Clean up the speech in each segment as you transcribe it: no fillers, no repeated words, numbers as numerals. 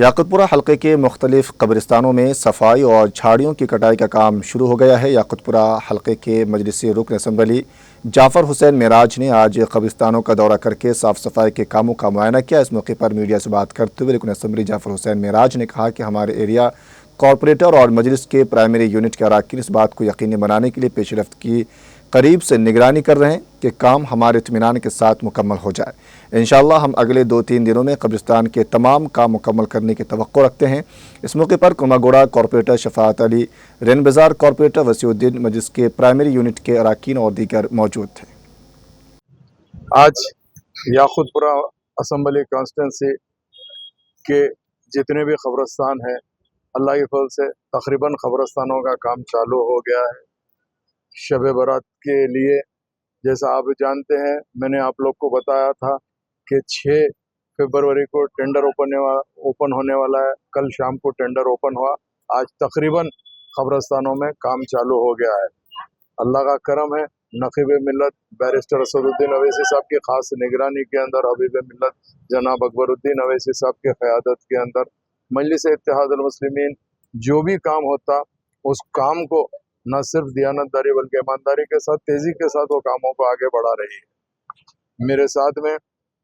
याकुतपुरा हलके के मुख्तलिफ कब्रिस्तानों में सफाई और झाड़ियों की कटाई का काम शुरू हो गया है। याकुतपुरा हलके के मजलिसी रुकन असम्बली जाफर हुसैन मेराज ने आज कब्रिस्तानों का दौरा करके साफ सफाई के कामों का मुआयना किया। इस मौके पर मीडिया से बात करते हुए रुकन असम्बली जाफर हुसैन मेराज ने कहा कि हमारे एरिया कॉरपोरेटर और मजलिस के प्राइमरी यूनिट के अरकान इस बात को यकीनी बनाने के लिए पेशरफ्त की करीब से निगरानी कर रहे हैं कि काम हमारे इत्मीनान के साथ मुकम्मल हो जाए। इंशाअल्लाह हम अगले 2-3 दिनों में कब्रिस्तान के तमाम काम मुकम्मल करने की तवक्को रखते हैं। इस मौके पर कुमागोड़ा कॉरपोरेटर शफाअत अली, रेन बाजार कॉरपोरेटर वसीउद्दीन, मजलिस के प्राइमरी यूनिट के अरकान और दीगर मौजूद थे। आज याकुतपुरा असम्बली कॉन्स्टिट्यूंसी के जितने भी कब्रिस्तान हैं, अल्लाह के फजल से तकरीबन कब्रिस्तानों का काम चालू हो गया है। शब बारात के लिए जैसा आप जानते हैं, मैंने आप लोग को बताया था कि 6 फरवरी को टेंडर ओपन होने वाला है। कल शाम को टेंडर ओपन हुआ। आज तकरीबन कब्रिस्तानों में काम चालू हो गया है। अल्लाह का करम है। नक़ीब मिल्लत बैरिस्टर असदुद्दीन अवैसी साहब की खास निगरानी के अंदर, हबीब मिल्लत जनाब अकबरुद्दीन अवैसी साहब की क़यादत के अंदर मजलिस इत्तेहादुल मुस्लिमीन जो भी काम होता, उस काम को न सिर्फ दियानतदारी बल्कि ईमानदारी के साथ, तेज़ी के साथ वो कामों को आगे बढ़ा रही है। मेरे साथ में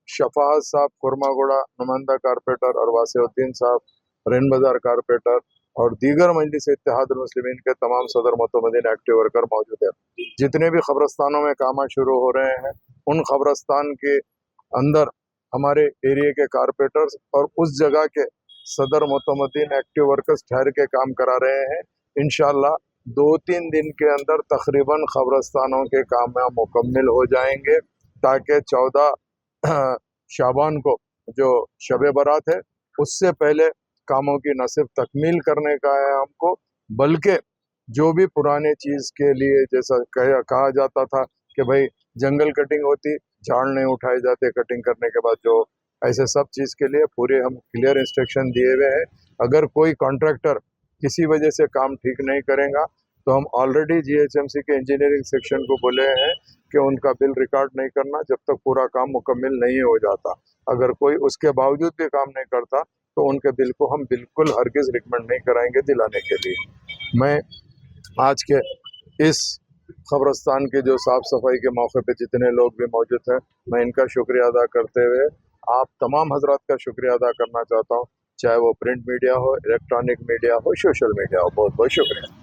शफाअत साहब कुरमागोड़ा नुमाइंदा कारपोरेटर और वासिउद्दीन साहब रेन बाजार कारपोरेटर और दीगर मजलिस इत्तेहादुल मुस्लिमीन के तमाम सदर मोतमदीन एक्टिव वर्कर मौजूद है। जितने भी कब्रिस्तानों में काम शुरू हो रहे हैं, उन कब्रिस्तान के अंदर हमारे एरिया के कारपोरेटर्स और उस जगह के सदर मोतमदीन एक्टिव वर्कर्स ठहर के काम करा रहे हैं। इंशाअल्लाह 2-3 दिन के अंदर तकरीबन कब्रिस्तानों के काम मुकम्मल हो जाएंगे, ताकि 14 शाबान को जो शब बारात है उससे पहले कामों की न सिर्फ तकमील करने का है हमको, बल्कि जो भी पुराने चीज़ के लिए जैसा कहा जाता था कि भाई जंगल कटिंग होती, झाड़ नहीं उठाए जाते कटिंग करने के बाद, जो ऐसे सब चीज़ के लिए पूरे हम क्लियर इंस्ट्रक्शन दिए हुए हैं। अगर कोई कॉन्ट्रैक्टर किसी वजह से काम ठीक नहीं करेगा तो हम ऑलरेडी GHMC के इंजीनियरिंग सेक्शन को बोले हैं कि उनका बिल रिकॉर्ड नहीं करना जब तक पूरा काम मुकम्मल नहीं हो जाता। अगर कोई उसके बावजूद भी काम नहीं करता तो उनके बिल को हम बिल्कुल हरगिज़ रिकमेंड नहीं कराएंगे दिलाने के लिए। मैं आज के इस कब्रिस्तान के जो साफ़ सफाई के मौके पे जितने लोग भी मौजूद हैं, मैं इनका शुक्रिया अदा करते हुए आप तमाम हजरात का शुक्रिया अदा करना चाहता हूँ, चाहे वो प्रिंट मीडिया हो, इलेक्ट्रॉनिक मीडिया हो, सोशल मीडिया हो। बहुत बहुत शुक्रिया।